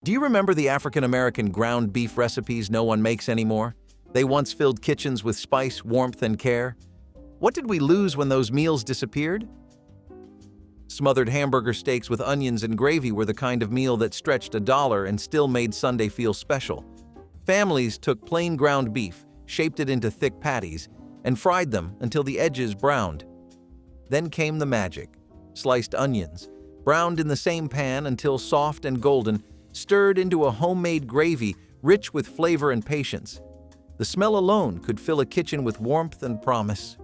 Do you remember the African-American ground beef recipes no one makes anymore? They once filled kitchens with spice, warmth, and care. What did we lose when those meals disappeared? Smothered hamburger steaks with onions and gravy were the kind of meal that stretched $1 and still made Sunday feel special. Families took plain ground beef, shaped it into thick patties, and fried them until the edges browned. Then came the magic: sliced onions, browned in the same pan until soft and golden, stirred into a homemade gravy rich with flavor and patience. The smell alone could fill a kitchen with warmth and promise.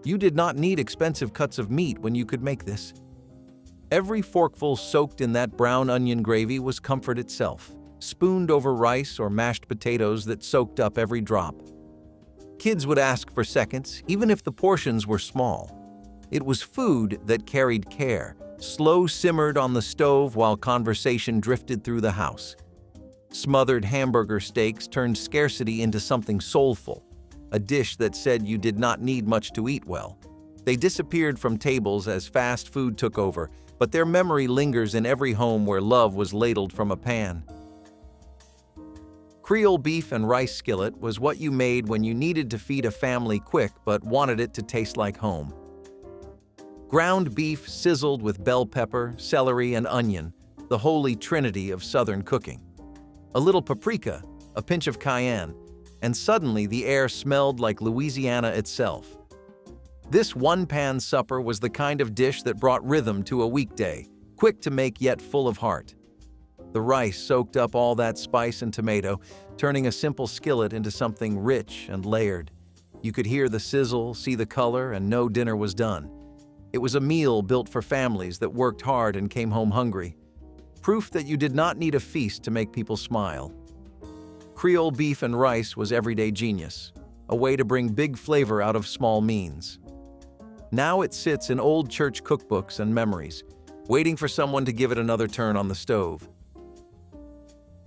You did not need expensive cuts of meat when you could make this. Every forkful soaked in that brown onion gravy was comfort itself, spooned over rice or mashed potatoes that soaked up every drop. Kids would ask for seconds, even if the portions were small. It was food that carried care, slow simmered on the stove while conversation drifted through the house. Smothered hamburger steaks turned scarcity into something soulful, a dish that said you did not need much to eat well. They disappeared from tables as fast food took over, but their memory lingers in every home where love was ladled from a pan. Creole beef and rice skillet was what you made when you needed to feed a family quick but wanted it to taste like home. Ground beef sizzled with bell pepper, celery, and onion, the holy trinity of Southern cooking. A little paprika, a pinch of cayenne, and suddenly the air smelled like Louisiana itself. This one-pan supper was the kind of dish that brought rhythm to a weekday, quick to make yet full of heart. The rice soaked up all that spice and tomato, turning a simple skillet into something rich and layered. You could hear the sizzle, see the color, and know dinner was done. It was a meal built for families that worked hard and came home hungry. Proof that you did not need a feast to make people smile. Creole beef and rice was everyday genius, a way to bring big flavor out of small means. Now it sits in old church cookbooks and memories, waiting for someone to give it another turn on the stove.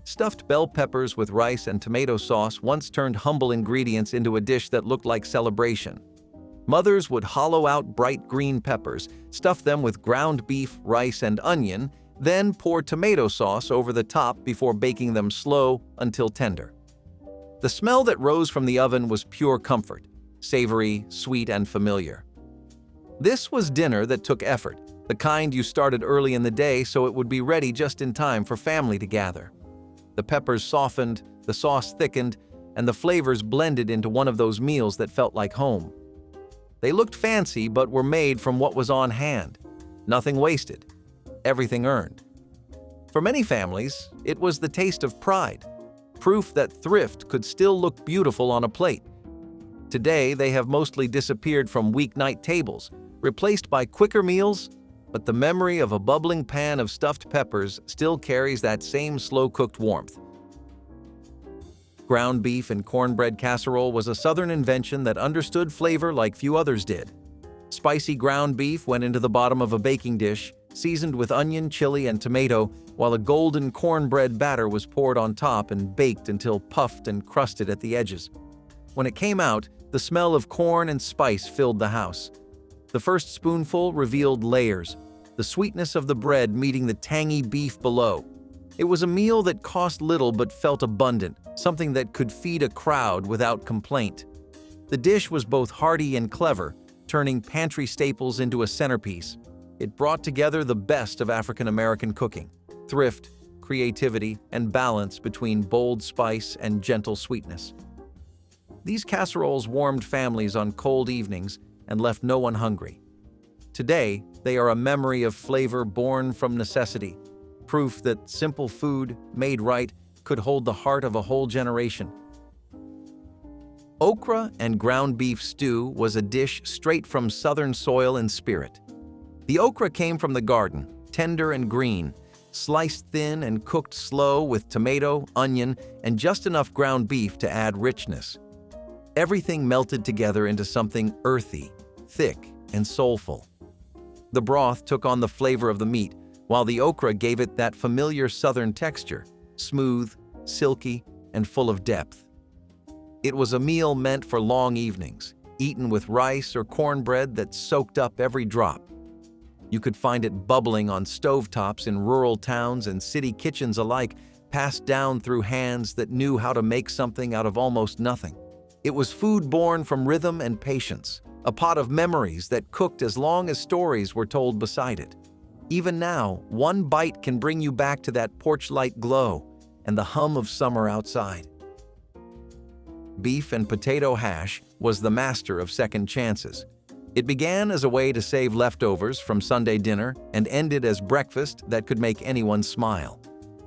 Stuffed bell peppers with rice and tomato sauce once turned humble ingredients into a dish that looked like celebration. Mothers would hollow out bright green peppers, stuff them with ground beef, rice, and onion, then pour tomato sauce over the top before baking them slow until tender. The smell that rose from the oven was pure comfort, savory, sweet, and familiar. This was dinner that took effort, the kind you started early in the day so it would be ready just in time for family to gather. The peppers softened, the sauce thickened, and the flavors blended into one of those meals that felt like home. They looked fancy but were made from what was on hand. Nothing wasted, everything earned. For many families, it was the taste of pride, proof that thrift could still look beautiful on a plate. Today, they have mostly disappeared from weeknight tables, replaced by quicker meals, but the memory of a bubbling pan of stuffed peppers still carries that same slow-cooked warmth. Ground beef and cornbread casserole was a Southern invention that understood flavor like few others did. Spicy ground beef went into the bottom of a baking dish, seasoned with onion, chili, and tomato, while a golden cornbread batter was poured on top and baked until puffed and crusted at the edges. When it came out, the smell of corn and spice filled the house. The first spoonful revealed layers, the sweetness of the bread meeting the tangy beef below. It was a meal that cost little but felt abundant, something that could feed a crowd without complaint. The dish was both hearty and clever, turning pantry staples into a centerpiece. It brought together the best of African-American cooking: thrift, creativity, and balance between bold spice and gentle sweetness. These casseroles warmed families on cold evenings and left no one hungry. Today, they are a memory of flavor born from necessity, proof that simple food, made right, could hold the heart of a whole generation. Okra and ground beef stew was a dish straight from Southern soil and spirit. The okra came from the garden, tender and green, sliced thin and cooked slow with tomato, onion, and just enough ground beef to add richness. Everything melted together into something earthy, thick, and soulful. The broth took on the flavor of the meat, while the okra gave it that familiar Southern texture, smooth, silky, and full of depth. It was a meal meant for long evenings, eaten with rice or cornbread that soaked up every drop. You could find it bubbling on stovetops in rural towns and city kitchens alike, passed down through hands that knew how to make something out of almost nothing. It was food born from rhythm and patience, a pot of memories that cooked as long as stories were told beside it. Even now, one bite can bring you back to that porch light glow and the hum of summer outside. Beef and potato hash was the master of second chances. It began as a way to save leftovers from Sunday dinner and ended as breakfast that could make anyone smile.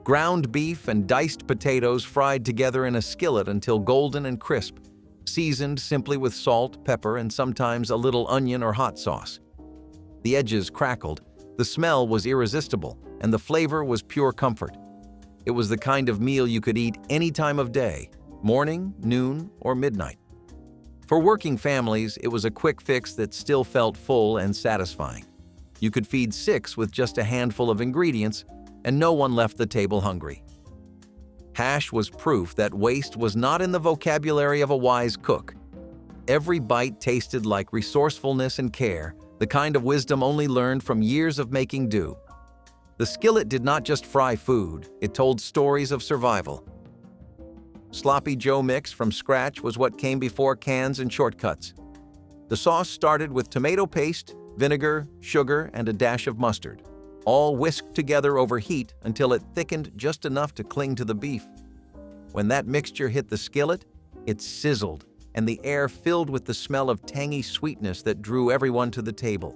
Ground beef and diced potatoes fried together in a skillet until golden and crisp, seasoned simply with salt, pepper, and sometimes a little onion or hot sauce. The edges crackled, the smell was irresistible, and the flavor was pure comfort. It was the kind of meal you could eat any time of day, morning, noon, or midnight. For working families, it was a quick fix that still felt full and satisfying. You could feed 6 with just a handful of ingredients, and no one left the table hungry. Hash was proof that waste was not in the vocabulary of a wise cook. Every bite tasted like resourcefulness and care, the kind of wisdom only learned from years of making do. The skillet did not just fry food, it told stories of survival. Sloppy Joe mix from scratch was what came before cans and shortcuts. The sauce started with tomato paste, vinegar, sugar, and a dash of mustard, all whisked together over heat until it thickened just enough to cling to the beef. When that mixture hit the skillet, it sizzled, and the air filled with the smell of tangy sweetness that drew everyone to the table.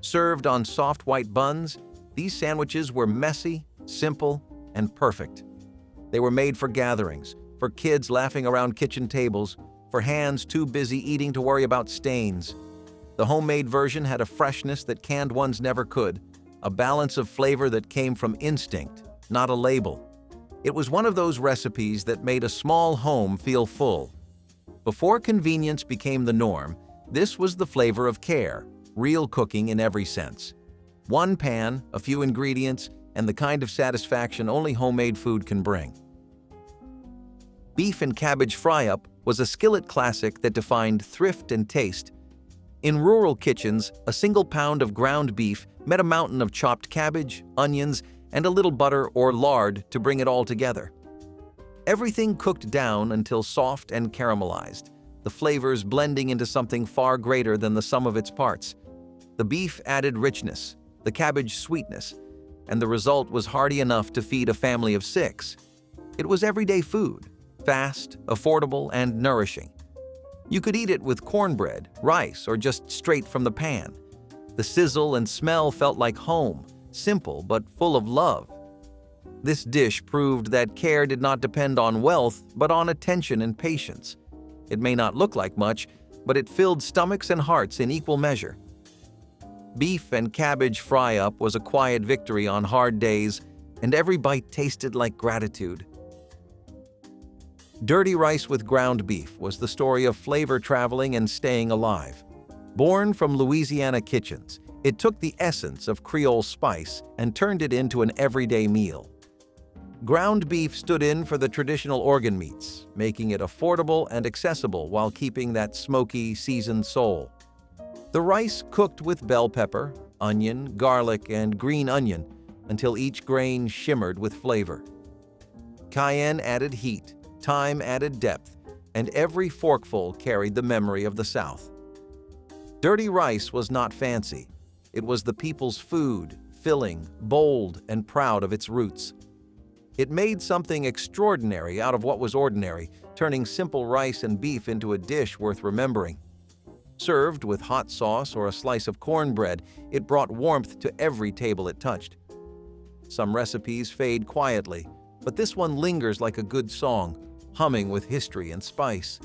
Served on soft white buns, these sandwiches were messy, simple, and perfect. They were made for gatherings, for kids laughing around kitchen tables, for hands too busy eating to worry about stains. The homemade version had a freshness that canned ones never could, a balance of flavor that came from instinct, not a label. It was one of those recipes that made a small home feel full. Before convenience became the norm, this was the flavor of care, real cooking in every sense. One pan, a few ingredients, and the kind of satisfaction only homemade food can bring. Beef and cabbage fry-up was a skillet classic that defined thrift and taste. In rural kitchens, a single pound of ground beef met a mountain of chopped cabbage, onions, and a little butter or lard to bring it all together. Everything cooked down until soft and caramelized, the flavors blending into something far greater than the sum of its parts. The beef added richness, the cabbage sweetness, and the result was hearty enough to feed a family of 6. It was everyday food, fast, affordable, and nourishing. You could eat it with cornbread, rice, or just straight from the pan. The sizzle and smell felt like home, simple but full of love. This dish proved that care did not depend on wealth, but on attention and patience. It may not look like much, but it filled stomachs and hearts in equal measure. Beef and cabbage fry-up was a quiet victory on hard days, and every bite tasted like gratitude. Dirty rice with ground beef was the story of flavor traveling and staying alive. Born from Louisiana kitchens, it took the essence of Creole spice and turned it into an everyday meal. Ground beef stood in for the traditional organ meats, making it affordable and accessible while keeping that smoky, seasoned soul. The rice cooked with bell pepper, onion, garlic, and green onion until each grain shimmered with flavor. Cayenne added heat, thyme added depth, and every forkful carried the memory of the South. Dirty rice was not fancy. It was the people's food, filling, bold, and proud of its roots. It made something extraordinary out of what was ordinary, turning simple rice and beef into a dish worth remembering. Served with hot sauce or a slice of cornbread, it brought warmth to every table it touched. Some recipes fade quietly, but this one lingers like a good song, humming with history and spice.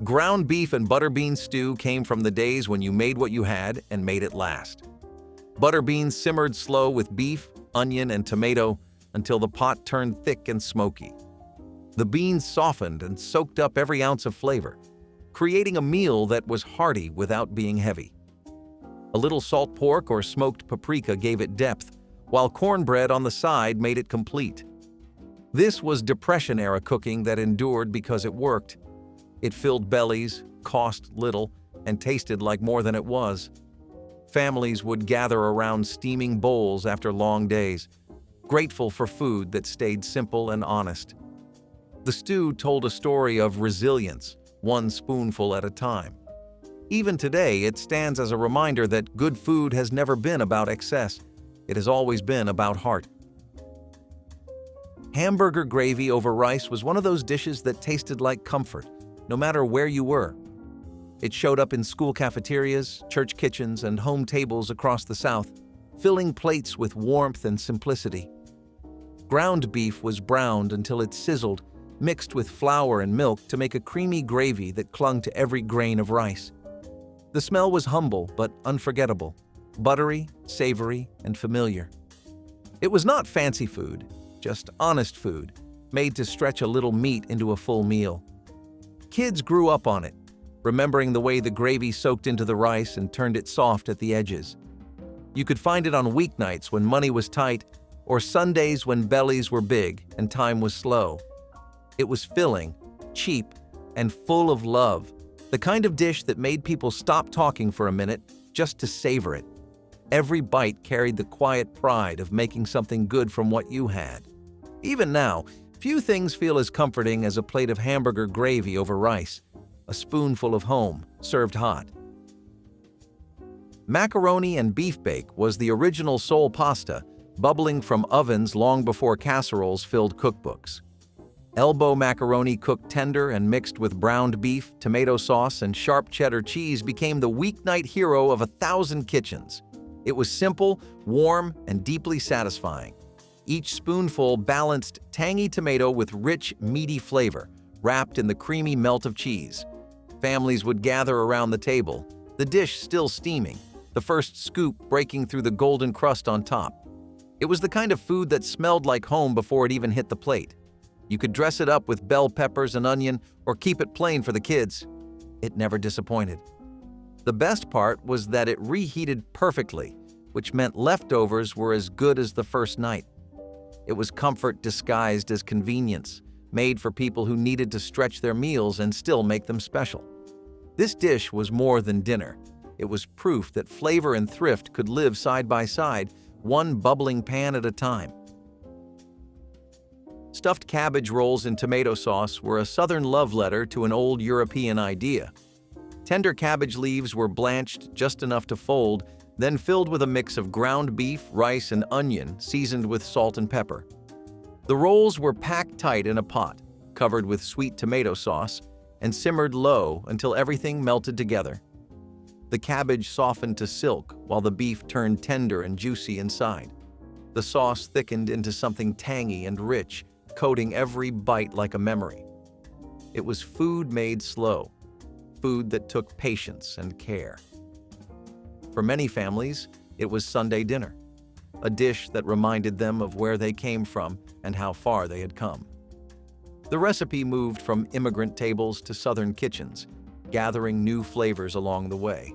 Ground beef and butter bean stew came from the days when you made what you had and made it last. Butter beans simmered slow with beef, onion, and tomato until the pot turned thick and smoky. The beans softened and soaked up every ounce of flavor, creating a meal that was hearty without being heavy. A little salt pork or smoked paprika gave it depth, while cornbread on the side made it complete. This was Depression-era cooking that endured because it worked. It filled bellies, cost little, and tasted like more than it was. Families would gather around steaming bowls after long days, grateful for food that stayed simple and honest. The stew told a story of resilience, one spoonful at a time. Even today, it stands as a reminder that good food has never been about excess. It has always been about heart. Hamburger gravy over rice was one of those dishes that tasted like comfort, no matter where you were. It showed up in school cafeterias, church kitchens, and home tables across the South, filling plates with warmth and simplicity. Ground beef was browned until it sizzled, mixed with flour and milk to make a creamy gravy that clung to every grain of rice. The smell was humble but unforgettable, buttery, savory, and familiar. It was not fancy food, just honest food, made to stretch a little meat into a full meal. Kids grew up on it, remembering the way the gravy soaked into the rice and turned it soft at the edges. You could find it on weeknights when money was tight, or Sundays when bellies were big and time was slow. It was filling, cheap, and full of love, the kind of dish that made people stop talking for a minute just to savor it. Every bite carried the quiet pride of making something good from what you had. Even now, few things feel as comforting as a plate of hamburger gravy over rice, a spoonful of home, served hot. Macaroni and beef bake was the original soul pasta, bubbling from ovens long before casseroles filled cookbooks. Elbow macaroni cooked tender and mixed with browned beef, tomato sauce, and sharp cheddar cheese became the weeknight hero of 1,000 kitchens. It was simple, warm, and deeply satisfying. Each spoonful balanced tangy tomato with rich, meaty flavor, wrapped in the creamy melt of cheese. Families would gather around the table, the dish still steaming, the first scoop breaking through the golden crust on top. It was the kind of food that smelled like home before it even hit the plate. You could dress it up with bell peppers and onion or keep it plain for the kids. It never disappointed. The best part was that it reheated perfectly, which meant leftovers were as good as the first night. It was comfort disguised as convenience, made for people who needed to stretch their meals and still make them special. This dish was more than dinner. It was proof that flavor and thrift could live side by side, one bubbling pan at a time. Stuffed cabbage rolls in tomato sauce were a Southern love letter to an old European idea. Tender cabbage leaves were blanched just enough to fold, then filled with a mix of ground beef, rice, and onion seasoned with salt and pepper. The rolls were packed tight in a pot, covered with sweet tomato sauce, and simmered low until everything melted together. The cabbage softened to silk while the beef turned tender and juicy inside. The sauce thickened into something tangy and rich, coating every bite like a memory. It was food made slow, food that took patience and care. For many families, it was Sunday dinner, a dish that reminded them of where they came from and how far they had come. The recipe moved from immigrant tables to Southern kitchens, gathering new flavors along the way.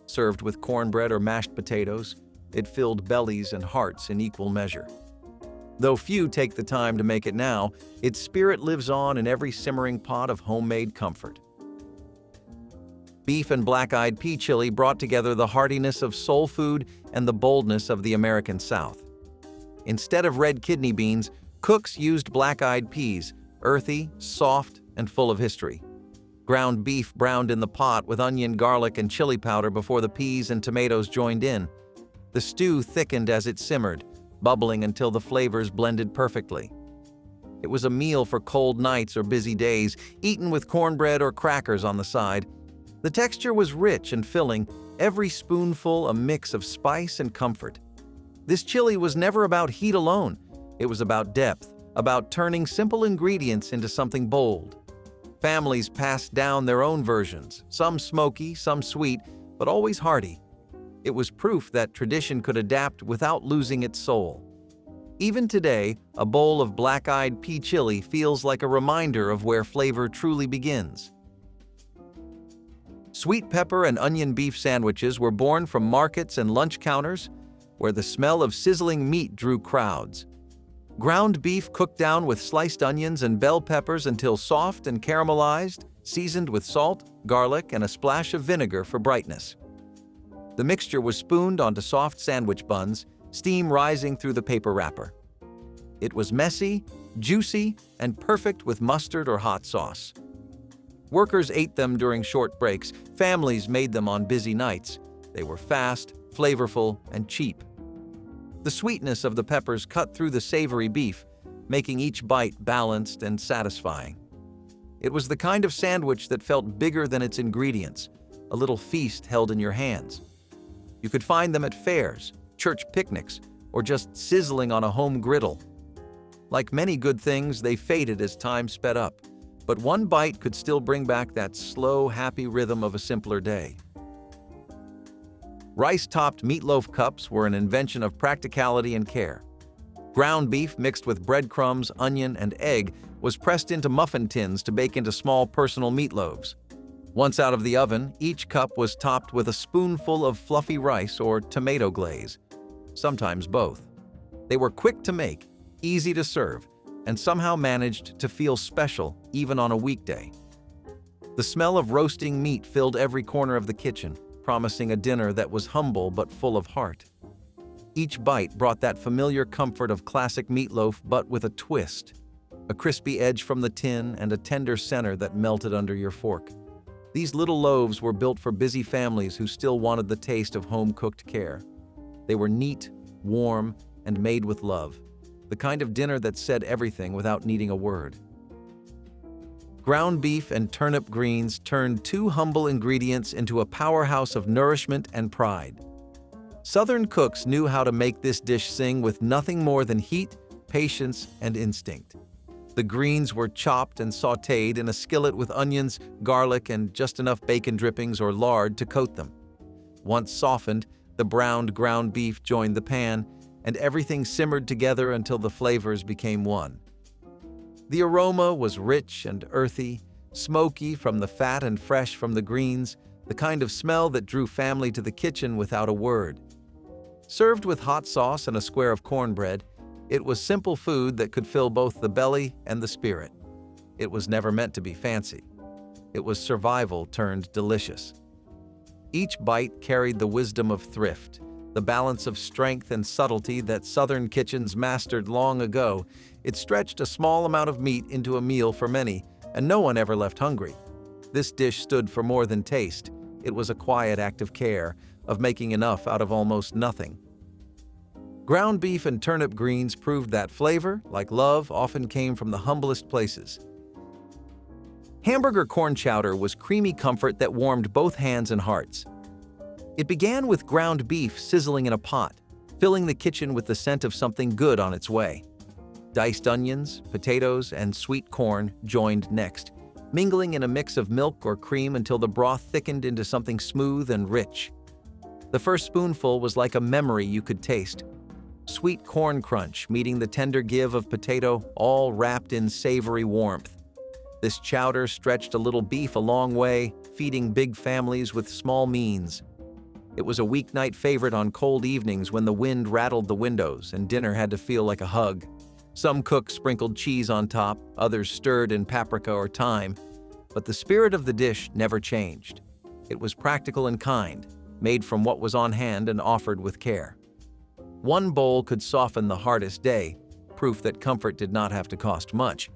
Served with cornbread or mashed potatoes, it filled bellies and hearts in equal measure. Though few take the time to make it now, its spirit lives on in every simmering pot of homemade comfort. Beef and black-eyed pea chili brought together the heartiness of soul food and the boldness of the American South. Instead of red kidney beans, cooks used black-eyed peas, earthy, soft, and full of history. Ground beef browned in the pot with onion, garlic, and chili powder before the peas and tomatoes joined in. The stew thickened as it simmered, bubbling until the flavors blended perfectly. It was a meal for cold nights or busy days, eaten with cornbread or crackers on the side. The texture was rich and filling, every spoonful a mix of spice and comfort. This chili was never about heat alone. It was about depth, about turning simple ingredients into something bold. Families passed down their own versions, some smoky, some sweet, but always hearty. It was proof that tradition could adapt without losing its soul. Even today, a bowl of black-eyed pea chili feels like a reminder of where flavor truly begins. Sweet pepper and onion beef sandwiches were born from markets and lunch counters, where the smell of sizzling meat drew crowds. Ground beef cooked down with sliced onions and bell peppers until soft and caramelized, seasoned with salt, garlic, and a splash of vinegar for brightness. The mixture was spooned onto soft sandwich buns, steam rising through the paper wrapper. It was messy, juicy, and perfect with mustard or hot sauce. Workers ate them during short breaks. Families made them on busy nights. They were fast, flavorful, and cheap. The sweetness of the peppers cut through the savory beef, making each bite balanced and satisfying. It was the kind of sandwich that felt bigger than its ingredients, a little feast held in your hands. You could find them at fairs, church picnics, or just sizzling on a home griddle. Like many good things, they faded as time sped up, but one bite could still bring back that slow, happy rhythm of a simpler day. Rice-topped meatloaf cups were an invention of practicality and care. Ground beef mixed with breadcrumbs, onion, and egg was pressed into muffin tins to bake into small personal meatloaves. Once out of the oven, each cup was topped with a spoonful of fluffy rice or tomato glaze, sometimes both. They were quick to make, easy to serve, and somehow managed to feel special even on a weekday. The smell of roasting meat filled every corner of the kitchen, promising a dinner that was humble but full of heart. Each bite brought that familiar comfort of classic meatloaf but with a twist, a crispy edge from the tin and a tender center that melted under your fork. These little loaves were built for busy families who still wanted the taste of home-cooked care. They were neat, warm, and made with love, the kind of dinner that said everything without needing a word. Ground beef and turnip greens turned two humble ingredients into a powerhouse of nourishment and pride. Southern cooks knew how to make this dish sing with nothing more than heat, patience, and instinct. The greens were chopped and sautéed in a skillet with onions, garlic, and just enough bacon drippings or lard to coat them. Once softened, the browned ground beef joined the pan, and everything simmered together until the flavors became one. The aroma was rich and earthy, smoky from the fat and fresh from the greens, the kind of smell that drew family to the kitchen without a word. Served with hot sauce and a square of cornbread, it was simple food that could fill both the belly and the spirit. It was never meant to be fancy. It was survival turned delicious. Each bite carried the wisdom of thrift, the balance of strength and subtlety that Southern kitchens mastered long ago. It stretched a small amount of meat into a meal for many, and no one ever left hungry. This dish stood for more than taste. It was a quiet act of care, of making enough out of almost nothing. Ground beef and turnip greens proved that flavor, like love, often came from the humblest places. Hamburger corn chowder was creamy comfort that warmed both hands and hearts. It began with ground beef sizzling in a pot, filling the kitchen with the scent of something good on its way. Diced onions, potatoes, and sweet corn joined next, mingling in a mix of milk or cream until the broth thickened into something smooth and rich. The first spoonful was like a memory you could taste. Sweet corn crunch meeting the tender give of potato, all wrapped in savory warmth. This chowder stretched a little beef a long way, feeding big families with small means. It was a weeknight favorite on cold evenings when the wind rattled the windows and dinner had to feel like a hug. Some cooks sprinkled cheese on top, others stirred in paprika or thyme, but the spirit of the dish never changed. It was practical and kind, made from what was on hand and offered with care. One bowl could soften the hardest day, proof that comfort did not have to cost much.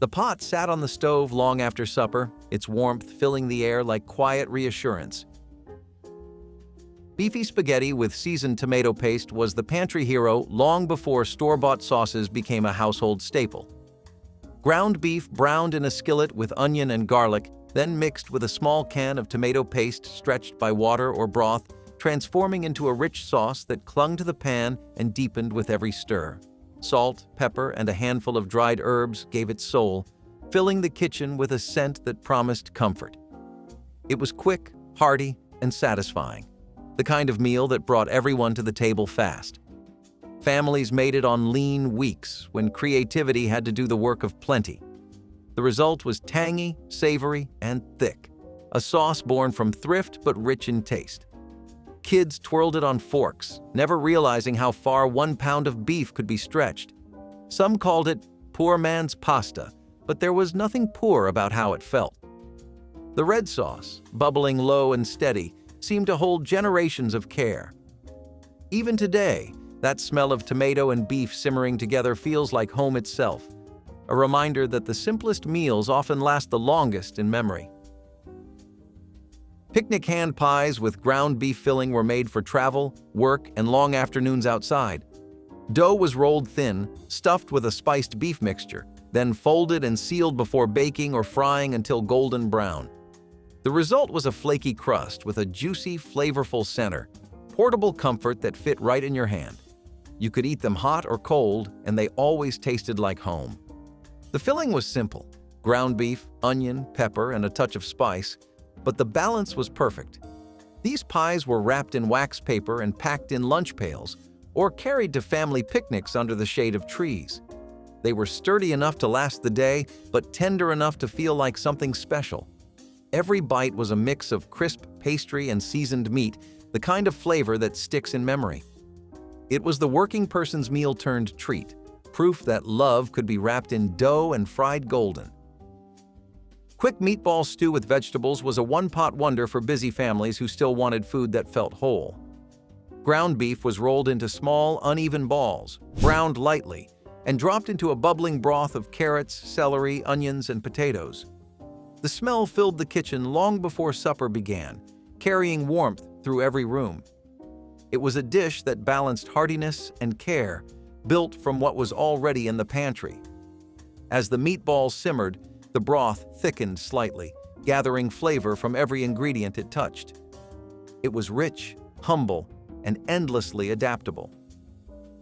The pot sat on the stove long after supper, its warmth filling the air like quiet reassurance. Beefy spaghetti with seasoned tomato paste was the pantry hero long before store-bought sauces became a household staple. Ground beef browned in a skillet with onion and garlic, then mixed with a small can of tomato paste stretched by water or broth, transforming into a rich sauce that clung to the pan and deepened with every stir. Salt, pepper, and a handful of dried herbs gave it soul, filling the kitchen with a scent that promised comfort. It was quick, hearty, and satisfying, the kind of meal that brought everyone to the table fast. Families made it on lean weeks when creativity had to do the work of plenty. The result was tangy, savory, and thick, a sauce born from thrift but rich in taste. Kids twirled it on forks, never realizing how far 1 pound of beef could be stretched. Some called it poor man's pasta, but there was nothing poor about how it felt. The red sauce, bubbling low and steady, seemed to hold generations of care. Even today, that smell of tomato and beef simmering together feels like home itself, a reminder that the simplest meals often last the longest in memory. Picnic hand pies with ground beef filling were made for travel, work, and long afternoons outside. Dough was rolled thin, stuffed with a spiced beef mixture, then folded and sealed before baking or frying until golden brown. The result was a flaky crust with a juicy, flavorful center, portable comfort that fit right in your hand. You could eat them hot or cold, and they always tasted like home. The filling was simple: ground beef, onion, pepper, and a touch of spice, but the balance was perfect. These pies were wrapped in wax paper and packed in lunch pails, or carried to family picnics under the shade of trees. They were sturdy enough to last the day, but tender enough to feel like something special. Every bite was a mix of crisp pastry and seasoned meat, the kind of flavor that sticks in memory. It was the working person's meal turned treat, proof that love could be wrapped in dough and fried golden. Quick meatball stew with vegetables was a one-pot wonder for busy families who still wanted food that felt whole. Ground beef was rolled into small, uneven balls, browned lightly, and dropped into a bubbling broth of carrots, celery, onions, and potatoes. The smell filled the kitchen long before supper began, carrying warmth through every room. It was a dish that balanced heartiness and care, built from what was already in the pantry. As the meatballs simmered, the broth thickened slightly, gathering flavor from every ingredient it touched. It was rich, humble, and endlessly adaptable.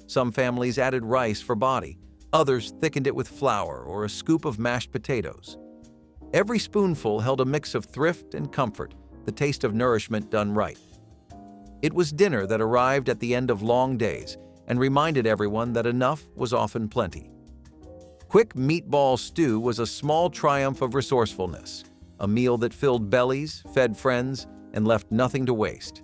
Some families added rice for body, others thickened it with flour or a scoop of mashed potatoes. Every spoonful held a mix of thrift and comfort, the taste of nourishment done right. It was dinner that arrived at the end of long days and reminded everyone that enough was often plenty. Quick meatball stew was a small triumph of resourcefulness, a meal that filled bellies, fed friends, and left nothing to waste.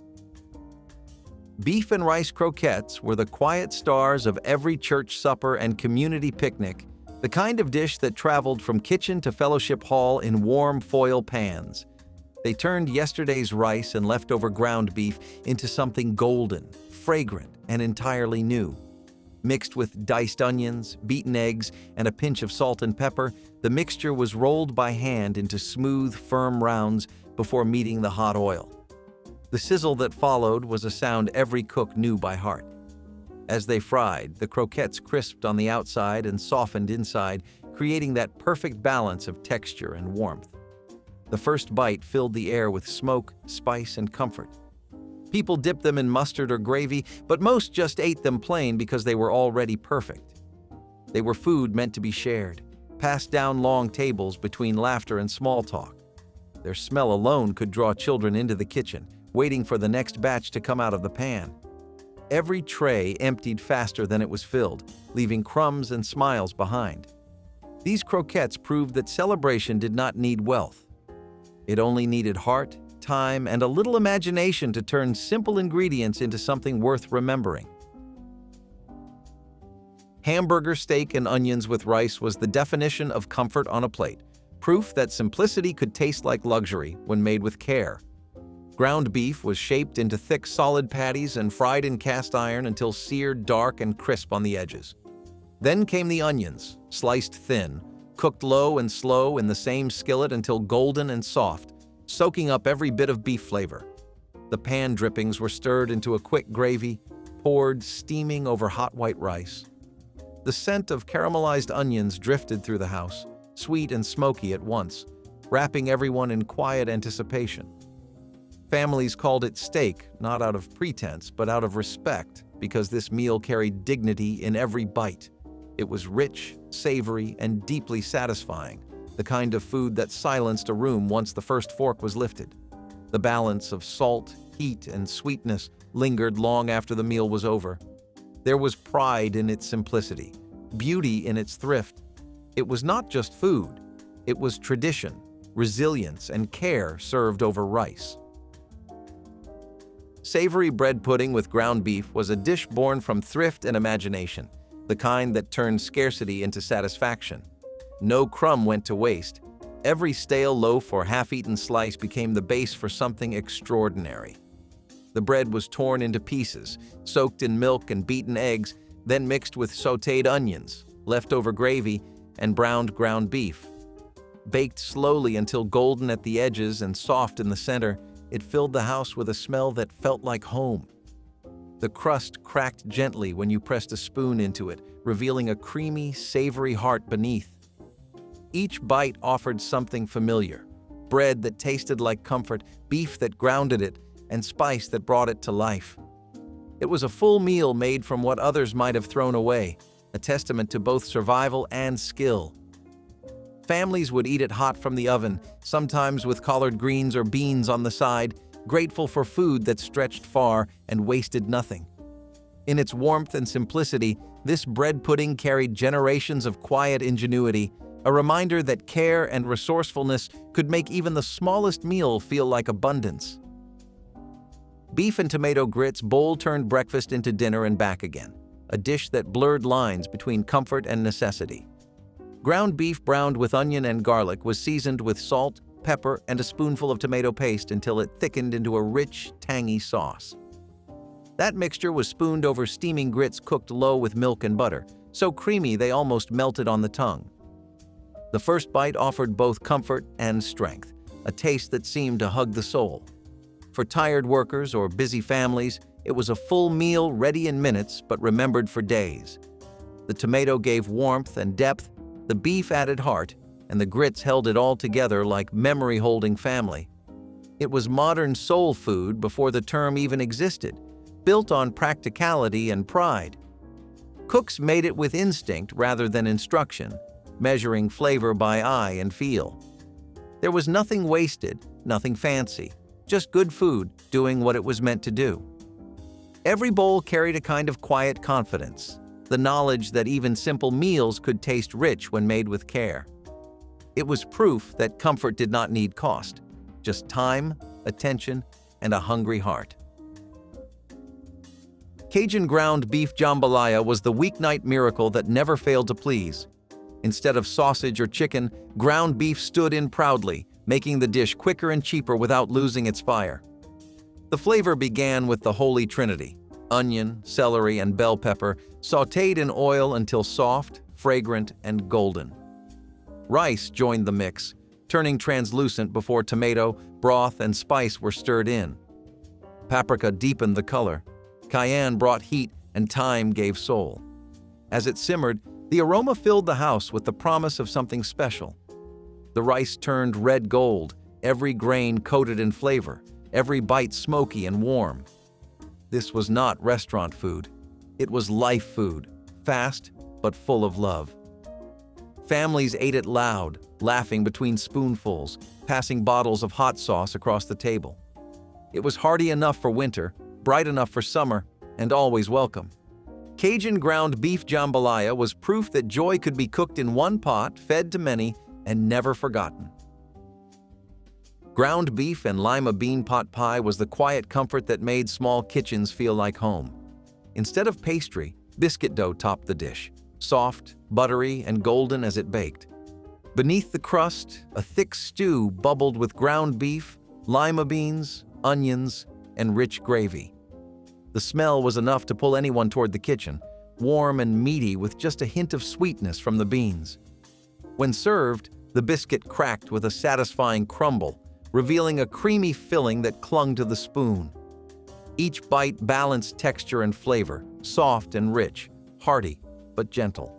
Beef and rice croquettes were the quiet stars of every church supper and community picnic, the kind of dish that traveled from kitchen to fellowship hall in warm foil pans. They turned yesterday's rice and leftover ground beef into something golden, fragrant, and entirely new. Mixed with diced onions, beaten eggs, and a pinch of salt and pepper, the mixture was rolled by hand into smooth, firm rounds before meeting the hot oil. The sizzle that followed was a sound every cook knew by heart. As they fried, the croquettes crisped on the outside and softened inside, creating that perfect balance of texture and warmth. The first bite filled the air with smoke, spice, and comfort. People dipped them in mustard or gravy, but most just ate them plain because they were already perfect. They were food meant to be shared, passed down long tables between laughter and small talk. Their smell alone could draw children into the kitchen, waiting for the next batch to come out of the pan. Every tray emptied faster than it was filled, leaving crumbs and smiles behind. These croquettes proved that celebration did not need wealth. It only needed heart, time, and a little imagination to turn simple ingredients into something worth remembering. Hamburger steak and onions with rice was the definition of comfort on a plate, proof that simplicity could taste like luxury when made with care. Ground beef was shaped into thick, solid patties and fried in cast iron until seared dark and crisp on the edges. Then came the onions, sliced thin, cooked low and slow in the same skillet until golden and soft, soaking up every bit of beef flavor. The pan drippings were stirred into a quick gravy, poured steaming over hot white rice. The scent of caramelized onions drifted through the house, sweet and smoky at once, wrapping everyone in quiet anticipation. Families called it steak, not out of pretense, but out of respect, because this meal carried dignity in every bite. It was rich, savory, and deeply satisfying, the kind of food that silenced a room once the first fork was lifted. The balance of salt, heat, and sweetness lingered long after the meal was over. There was pride in its simplicity, beauty in its thrift. It was not just food. It was tradition, resilience, and care served over rice. Savory bread pudding with ground beef was a dish born from thrift and imagination, the kind that turned scarcity into satisfaction. No crumb went to waste. Every stale loaf or half-eaten slice became the base for something extraordinary. The bread was torn into pieces, soaked in milk and beaten eggs, then mixed with sautéed onions, leftover gravy, and browned ground beef. Baked slowly until golden at the edges and soft in the center, it filled the house with a smell that felt like home. The crust cracked gently when you pressed a spoon into it, revealing a creamy, savory heart beneath. Each bite offered something familiar: bread that tasted like comfort, beef that grounded it, and spice that brought it to life. It was a full meal made from what others might have thrown away, a testament to both survival and skill. Families would eat it hot from the oven, sometimes with collard greens or beans on the side, grateful for food that stretched far and wasted nothing. In its warmth and simplicity, this bread pudding carried generations of quiet ingenuity, a reminder that care and resourcefulness could make even the smallest meal feel like abundance. Beef and tomato grits bowl turned breakfast into dinner and back again, a dish that blurred lines between comfort and necessity. Ground beef browned with onion and garlic was seasoned with salt, pepper, and a spoonful of tomato paste until it thickened into a rich, tangy sauce. That mixture was spooned over steaming grits cooked low with milk and butter, so creamy they almost melted on the tongue. The first bite offered both comfort and strength, a taste that seemed to hug the soul. For tired workers or busy families, it was a full meal ready in minutes but remembered for days. The tomato gave warmth and depth, the beef added heart, and the grits held it all together like memory-holding family. It was modern soul food before the term even existed, built on practicality and pride. Cooks made it with instinct rather than instruction, measuring flavor by eye and feel. There was nothing wasted, nothing fancy, just good food doing what it was meant to do. Every bowl carried a kind of quiet confidence, the knowledge that even simple meals could taste rich when made with care. It was proof that comfort did not need cost, just time, attention, and a hungry heart. Cajun ground beef jambalaya was the weeknight miracle that never failed to please. Instead of sausage or chicken, ground beef stood in proudly, making the dish quicker and cheaper without losing its fire. The flavor began with the Holy Trinity: onion, celery, and bell pepper, sautéed in oil until soft, fragrant, and golden. Rice joined the mix, turning translucent before tomato, broth, and spice were stirred in. Paprika deepened the color, cayenne brought heat, and thyme gave soul. As it simmered, the aroma filled the house with the promise of something special. The rice turned red gold, every grain coated in flavor, every bite smoky and warm. This was not restaurant food. It was life food, fast but full of love. Families ate it loud, laughing between spoonfuls, passing bottles of hot sauce across the table. It was hearty enough for winter, bright enough for summer, and always welcome. Cajun ground beef jambalaya was proof that joy could be cooked in one pot, fed to many, and never forgotten. Ground beef and lima bean pot pie was the quiet comfort that made small kitchens feel like home. Instead of pastry, biscuit dough topped the dish, soft, buttery, and golden as it baked. Beneath the crust, a thick stew bubbled with ground beef, lima beans, onions, and rich gravy. The smell was enough to pull anyone toward the kitchen, warm and meaty with just a hint of sweetness from the beans. When served, the biscuit cracked with a satisfying crumble, revealing a creamy filling that clung to the spoon. Each bite balanced texture and flavor, soft and rich, hearty but gentle.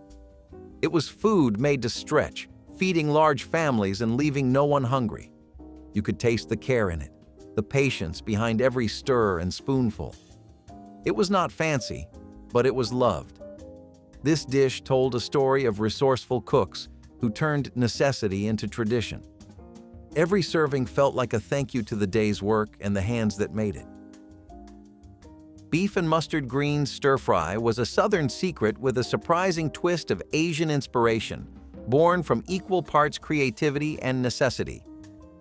It was food made to stretch, feeding large families and leaving no one hungry. You could taste the care in it, the patience behind every stir and spoonful. It was not fancy, but it was loved. This dish told a story of resourceful cooks who turned necessity into tradition. Every serving felt like a thank you to the day's work and the hands that made it. Beef and mustard greens stir-fry was a Southern secret with a surprising twist of Asian inspiration, born from equal parts creativity and necessity.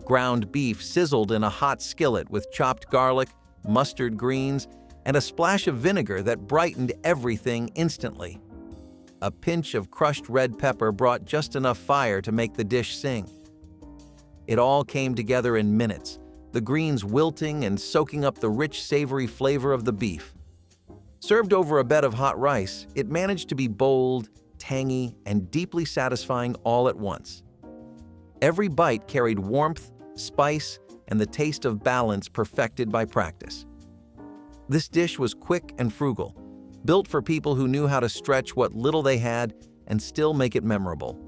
Ground beef sizzled in a hot skillet with chopped garlic, mustard greens, and a splash of vinegar that brightened everything instantly. A pinch of crushed red pepper brought just enough fire to make the dish sing. It all came together in minutes, the greens wilting and soaking up the rich, savory flavor of the beef. Served over a bed of hot rice, it managed to be bold, tangy, and deeply satisfying all at once. Every bite carried warmth, spice, and the taste of balance perfected by practice. This dish was quick and frugal, built for people who knew how to stretch what little they had and still make it memorable.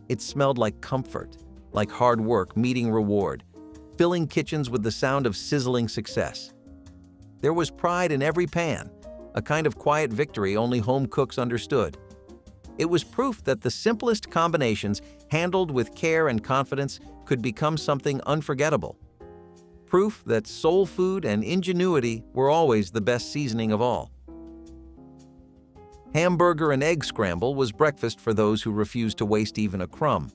It smelled like comfort, like hard work meeting reward, filling kitchens with the sound of sizzling success. There was pride in every pan, a kind of quiet victory only home cooks understood. It was proof that the simplest combinations, handled with care and confidence, could become something unforgettable. Proof that soul food and ingenuity were always the best seasoning of all. Hamburger and egg scramble was breakfast for those who refused to waste even a crumb.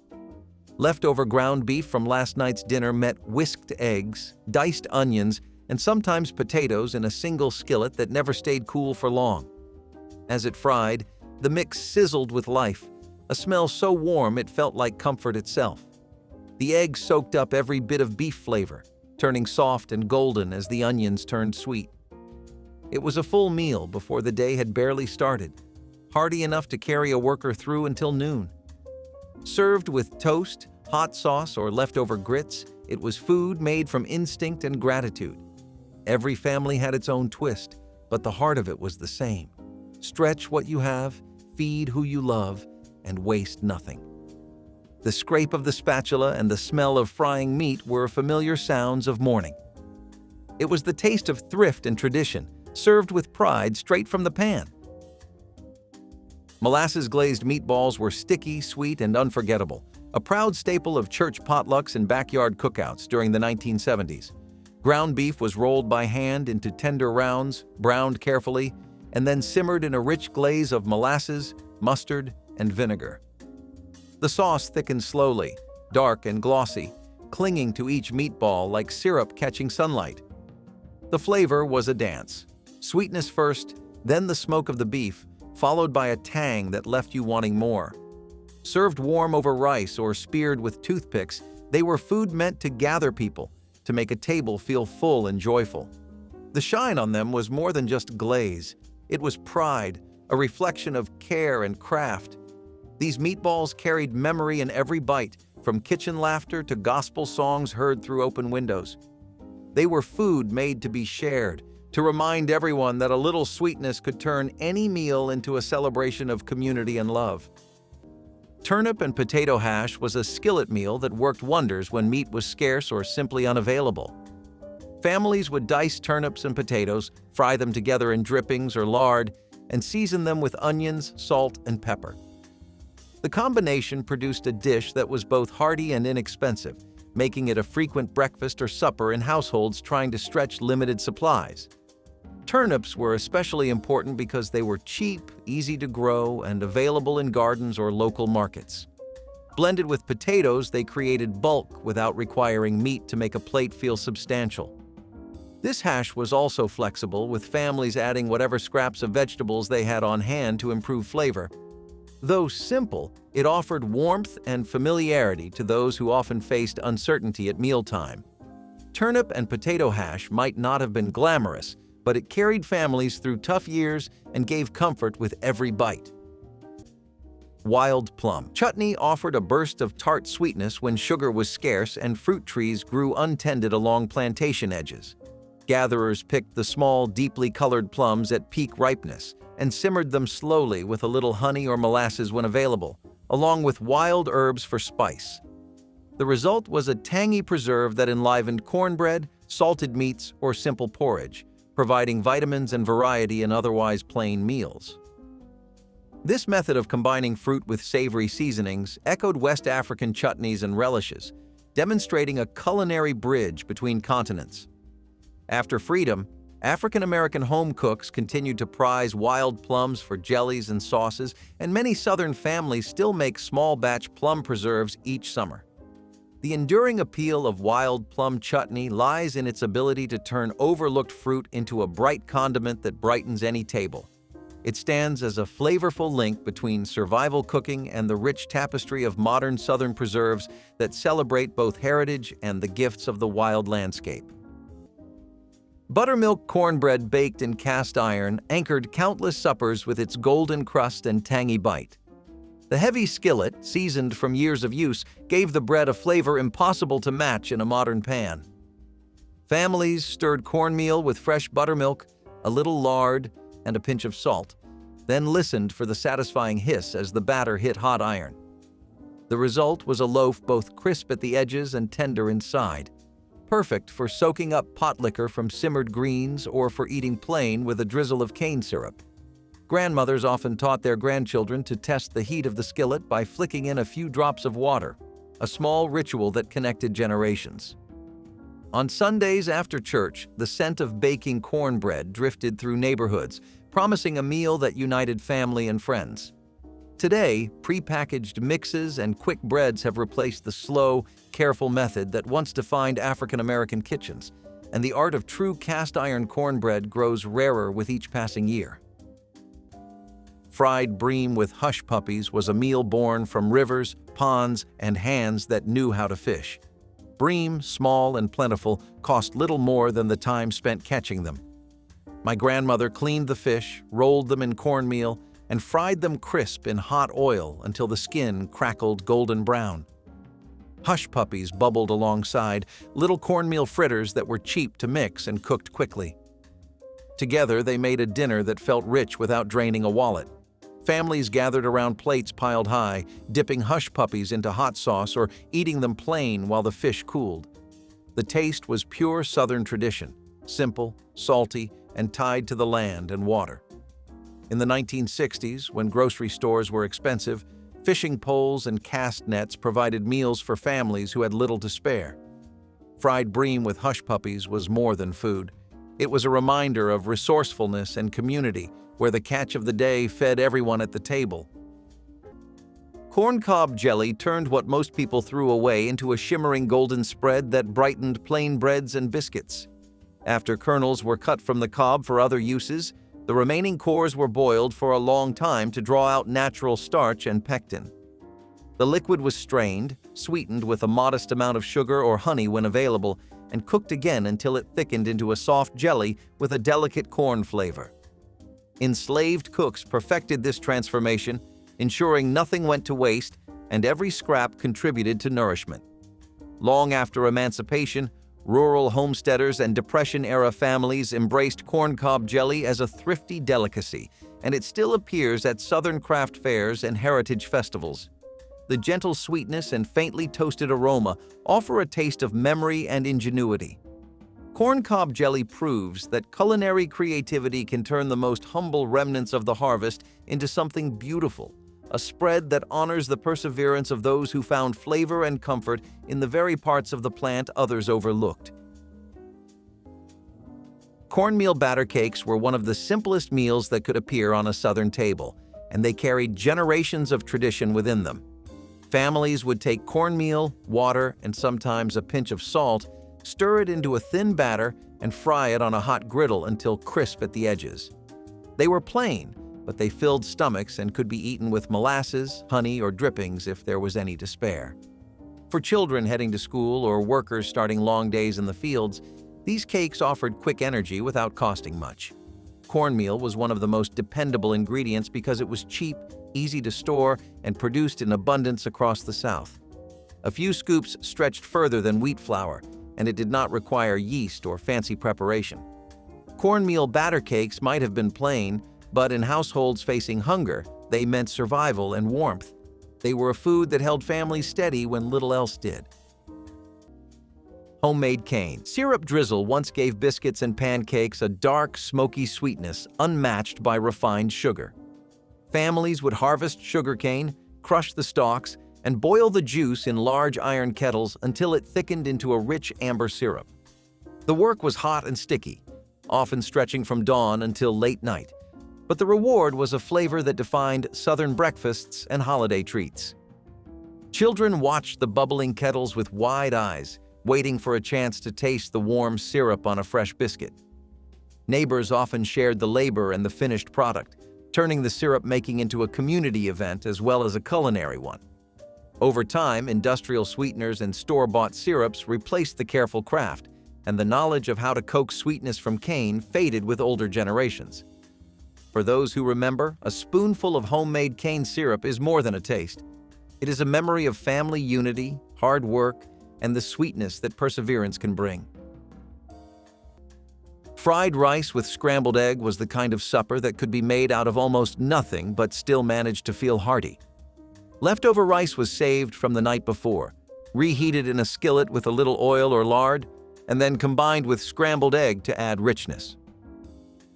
Leftover ground beef from last night's dinner met whisked eggs, diced onions, and sometimes potatoes in a single skillet that never stayed cool for long. As it fried, the mix sizzled with life, a smell so warm it felt like comfort itself. The eggs soaked up every bit of beef flavor, turning soft and golden as the onions turned sweet. It was a full meal before the day had barely started, hearty enough to carry a worker through until noon. Served with toast, hot sauce, or leftover grits, it was food made from instinct and gratitude. Every family had its own twist, but the heart of it was the same. Stretch what you have, feed who you love, and waste nothing. The scrape of the spatula and the smell of frying meat were familiar sounds of morning. It was the taste of thrift and tradition, served with pride straight from the pan. Molasses-glazed meatballs were sticky, sweet, and unforgettable, a proud staple of church potlucks and backyard cookouts during the 1970s. Ground beef was rolled by hand into tender rounds, browned carefully, and then simmered in a rich glaze of molasses, mustard, and vinegar. The sauce thickened slowly, dark and glossy, clinging to each meatball like syrup catching sunlight. The flavor was a dance. Sweetness first, then the smoke of the beef, followed by a tang that left you wanting more. Served warm over rice or speared with toothpicks, they were food meant to gather people, to make a table feel full and joyful. The shine on them was more than just glaze. It was pride, a reflection of care and craft. These meatballs carried memory in every bite, from kitchen laughter to gospel songs heard through open windows. They were food made to be shared, to remind everyone that a little sweetness could turn any meal into a celebration of community and love. Turnip and potato hash was a skillet meal that worked wonders when meat was scarce or simply unavailable. Families would dice turnips and potatoes, fry them together in drippings or lard, and season them with onions, salt, and pepper. The combination produced a dish that was both hearty and inexpensive, making it a frequent breakfast or supper in households trying to stretch limited supplies. Turnips were especially important because they were cheap, easy to grow, and available in gardens or local markets. Blended with potatoes, they created bulk without requiring meat to make a plate feel substantial. This hash was also flexible, with families adding whatever scraps of vegetables they had on hand to improve flavor. Though simple, it offered warmth and familiarity to those who often faced uncertainty at mealtime. Turnip and potato hash might not have been glamorous, but it carried families through tough years and gave comfort with every bite. Wild plum chutney offered a burst of tart sweetness when sugar was scarce and fruit trees grew untended along plantation edges. Gatherers picked the small, deeply colored plums at peak ripeness and simmered them slowly with a little honey or molasses when available, along with wild herbs for spice. The result was a tangy preserve that enlivened cornbread, salted meats, or simple porridge, providing vitamins and variety in otherwise plain meals. This method of combining fruit with savory seasonings echoed West African chutneys and relishes, demonstrating a culinary bridge between continents. After freedom, African-American home cooks continued to prize wild plums for jellies and sauces, and many Southern families still make small-batch plum preserves each summer. The enduring appeal of wild plum chutney lies in its ability to turn overlooked fruit into a bright condiment that brightens any table. It stands as a flavorful link between survival cooking and the rich tapestry of modern Southern preserves that celebrate both heritage and the gifts of the wild landscape. Buttermilk cornbread baked in cast iron anchored countless suppers with its golden crust and tangy bite. The heavy skillet, seasoned from years of use, gave the bread a flavor impossible to match in a modern pan. Families stirred cornmeal with fresh buttermilk, a little lard, and a pinch of salt, then listened for the satisfying hiss as the batter hit hot iron. The result was a loaf both crisp at the edges and tender inside, perfect for soaking up potlikker from simmered greens or for eating plain with a drizzle of cane syrup. Grandmothers often taught their grandchildren to test the heat of the skillet by flicking in a few drops of water, a small ritual that connected generations. On Sundays after church, the scent of baking cornbread drifted through neighborhoods, promising a meal that united family and friends. Today, prepackaged mixes and quick breads have replaced the slow, careful method that once defined African American kitchens, and the art of true cast iron cornbread grows rarer with each passing year. Fried bream with hush puppies was a meal born from rivers, ponds, and hands that knew how to fish. Bream, small and plentiful, cost little more than the time spent catching them. My grandmother cleaned the fish, rolled them in cornmeal, and fried them crisp in hot oil until the skin crackled golden brown. Hush puppies bubbled alongside, little cornmeal fritters that were cheap to mix and cooked quickly. Together, they made a dinner that felt rich without draining a wallet. Families gathered around plates piled high, dipping hush puppies into hot sauce or eating them plain while the fish cooled. The taste was pure Southern tradition, simple, salty, and tied to the land and water. In the 1960s, when grocery stores were expensive, fishing poles and cast nets provided meals for families who had little to spare. Fried bream with hush puppies was more than food. It was a reminder of resourcefulness and community, where the catch of the day fed everyone at the table. Corncob jelly turned what most people threw away into a shimmering golden spread that brightened plain breads and biscuits. After kernels were cut from the cob for other uses, the remaining cores were boiled for a long time to draw out natural starch and pectin. The liquid was strained, sweetened with a modest amount of sugar or honey when available, and cooked again until it thickened into a soft jelly with a delicate corn flavor. Enslaved cooks perfected this transformation, ensuring nothing went to waste and every scrap contributed to nourishment. Long after emancipation, rural homesteaders and Depression-era families embraced corncob jelly as a thrifty delicacy, and it still appears at Southern craft fairs and heritage festivals. The gentle sweetness and faintly toasted aroma offer a taste of memory and ingenuity. Corncob jelly proves that culinary creativity can turn the most humble remnants of the harvest into something beautiful, a spread that honors the perseverance of those who found flavor and comfort in the very parts of the plant others overlooked. Cornmeal batter cakes were one of the simplest meals that could appear on a Southern table, and they carried generations of tradition within them. Families would take cornmeal, water, and sometimes a pinch of salt, stir it into a thin batter, and fry it on a hot griddle until crisp at the edges. They were plain, but they filled stomachs and could be eaten with molasses, honey, or drippings if there was any to spare. For children heading to school or workers starting long days in the fields, these cakes offered quick energy without costing much. Cornmeal was one of the most dependable ingredients because it was cheap, easy to store, and produced in abundance across the South. A few scoops stretched further than wheat flour, and it did not require yeast or fancy preparation. Cornmeal batter cakes might have been plain, but in households facing hunger, they meant survival and warmth. They were a food that held families steady when little else did. Homemade cane. Syrup drizzle once gave biscuits and pancakes a dark, smoky sweetness unmatched by refined sugar. Families would harvest sugarcane, crush the stalks, and boil the juice in large iron kettles until it thickened into a rich amber syrup. The work was hot and sticky, often stretching from dawn until late night, but the reward was a flavor that defined Southern breakfasts and holiday treats. Children watched the bubbling kettles with wide eyes, waiting for a chance to taste the warm syrup on a fresh biscuit. Neighbors often shared the labor and the finished product, turning the syrup making into a community event as well as a culinary one. Over time, industrial sweeteners and store-bought syrups replaced the careful craft, and the knowledge of how to coax sweetness from cane faded with older generations. For those who remember, a spoonful of homemade cane syrup is more than a taste. It is a memory of family unity, hard work, and the sweetness that perseverance can bring. Fried rice with scrambled egg was the kind of supper that could be made out of almost nothing but still managed to feel hearty. Leftover rice was saved from the night before, reheated in a skillet with a little oil or lard, and then combined with scrambled egg to add richness.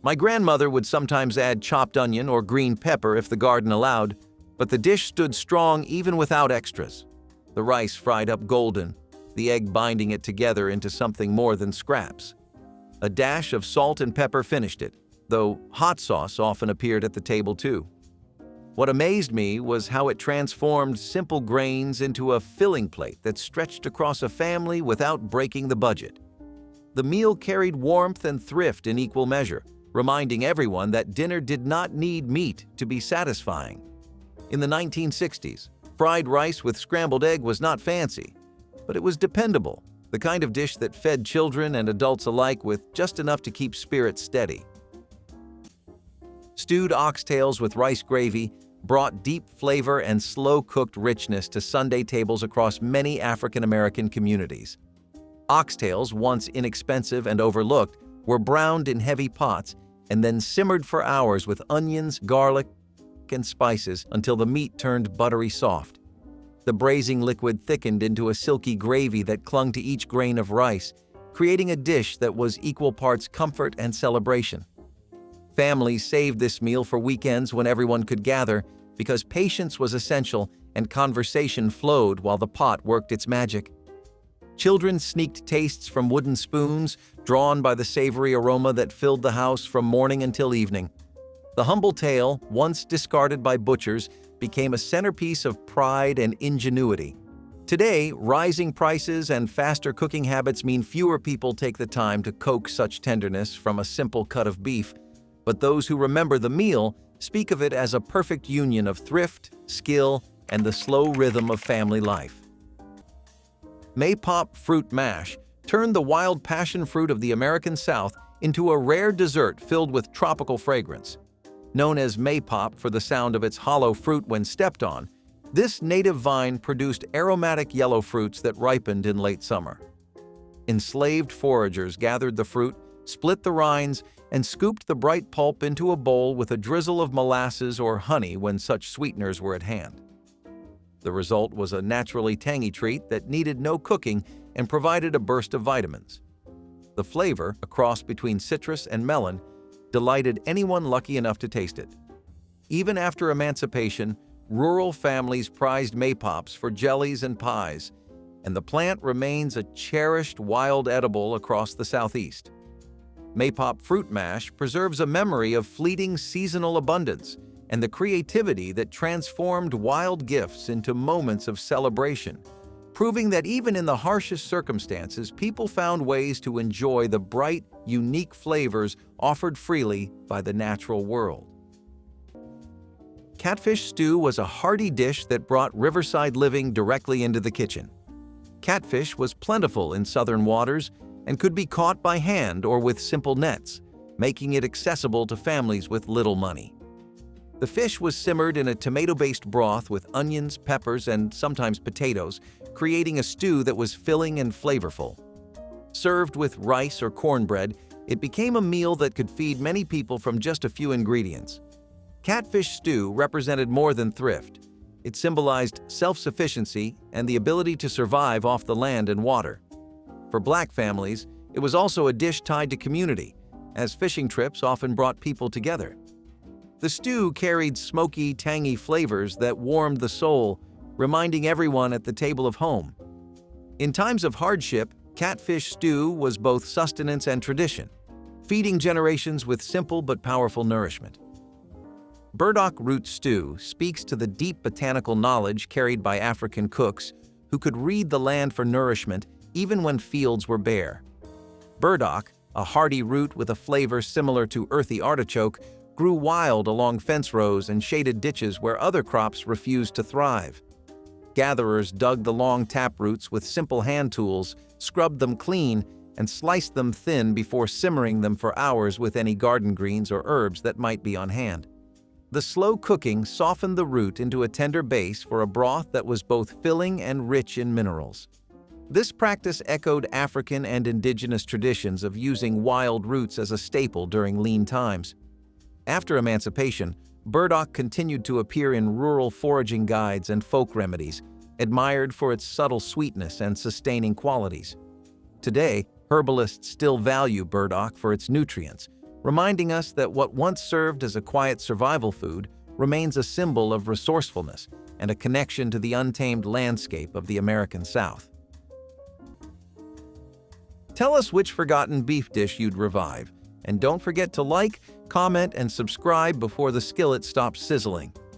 My grandmother would sometimes add chopped onion or green pepper if the garden allowed, but the dish stood strong even without extras. The rice fried up golden, the egg binding it together into something more than scraps. A dash of salt and pepper finished it, though hot sauce often appeared at the table too. What amazed me was how it transformed simple grains into a filling plate that stretched across a family without breaking the budget. The meal carried warmth and thrift in equal measure, reminding everyone that dinner did not need meat to be satisfying. In the 1960s, fried rice with scrambled egg was not fancy, but it was dependable, the kind of dish that fed children and adults alike with just enough to keep spirits steady. Stewed oxtails with rice gravy brought deep flavor and slow-cooked richness to Sunday tables across many African American communities. Oxtails, once inexpensive and overlooked, were browned in heavy pots and then simmered for hours with onions, garlic, and spices until the meat turned buttery soft. The braising liquid thickened into a silky gravy that clung to each grain of rice, creating a dish that was equal parts comfort and celebration. Families saved this meal for weekends when everyone could gather because patience was essential and conversation flowed while the pot worked its magic. Children sneaked tastes from wooden spoons, drawn by the savory aroma that filled the house from morning until evening. The humble tale, once discarded by butchers, became a centerpiece of pride and ingenuity. Today, rising prices and faster cooking habits mean fewer people take the time to coax such tenderness from a simple cut of beef, but those who remember the meal speak of it as a perfect union of thrift, skill, and the slow rhythm of family life. Maypop fruit mash turned the wild passion fruit of the American South into a rare dessert filled with tropical fragrance. Known as maypop for the sound of its hollow fruit when stepped on, this native vine produced aromatic yellow fruits that ripened in late summer. Enslaved foragers gathered the fruit, split the rinds, and scooped the bright pulp into a bowl with a drizzle of molasses or honey when such sweeteners were at hand. The result was a naturally tangy treat that needed no cooking and provided a burst of vitamins. The flavor, a cross between citrus and melon, delighted anyone lucky enough to taste it. Even after emancipation, rural families prized maypops for jellies and pies, and the plant remains a cherished wild edible across the Southeast. Maypop fruit mash preserves a memory of fleeting seasonal abundance and the creativity that transformed wild gifts into moments of celebration, proving that even in the harshest circumstances, people found ways to enjoy the bright, unique flavors offered freely by the natural world. Catfish stew was a hearty dish that brought riverside living directly into the kitchen. Catfish was plentiful in southern waters and could be caught by hand or with simple nets, making it accessible to families with little money. The fish was simmered in a tomato-based broth with onions, peppers, and sometimes potatoes, creating a stew that was filling and flavorful. Served with rice or cornbread, it became a meal that could feed many people from just a few ingredients. Catfish stew represented more than thrift. It symbolized self-sufficiency and the ability to survive off the land and water. For Black families, it was also a dish tied to community, as fishing trips often brought people together. The stew carried smoky, tangy flavors that warmed the soul, reminding everyone at the table of home. In times of hardship, catfish stew was both sustenance and tradition, feeding generations with simple but powerful nourishment. Burdock root stew speaks to the deep botanical knowledge carried by African cooks who could read the land for nourishment even when fields were bare. Burdock, a hardy root with a flavor similar to earthy artichoke, grew wild along fence rows and shaded ditches where other crops refused to thrive. Gatherers dug the long tap roots with simple hand tools, scrubbed them clean, and sliced them thin before simmering them for hours with any garden greens or herbs that might be on hand. The slow cooking softened the root into a tender base for a broth that was both filling and rich in minerals. This practice echoed African and indigenous traditions of using wild roots as a staple during lean times. After emancipation, burdock continued to appear in rural foraging guides and folk remedies, admired for its subtle sweetness and sustaining qualities. Today, herbalists still value burdock for its nutrients, reminding us that what once served as a quiet survival food remains a symbol of resourcefulness and a connection to the untamed landscape of the American South. Tell us which forgotten beef dish you'd revive, and don't forget to like, comment, and subscribe before the skillet stops sizzling.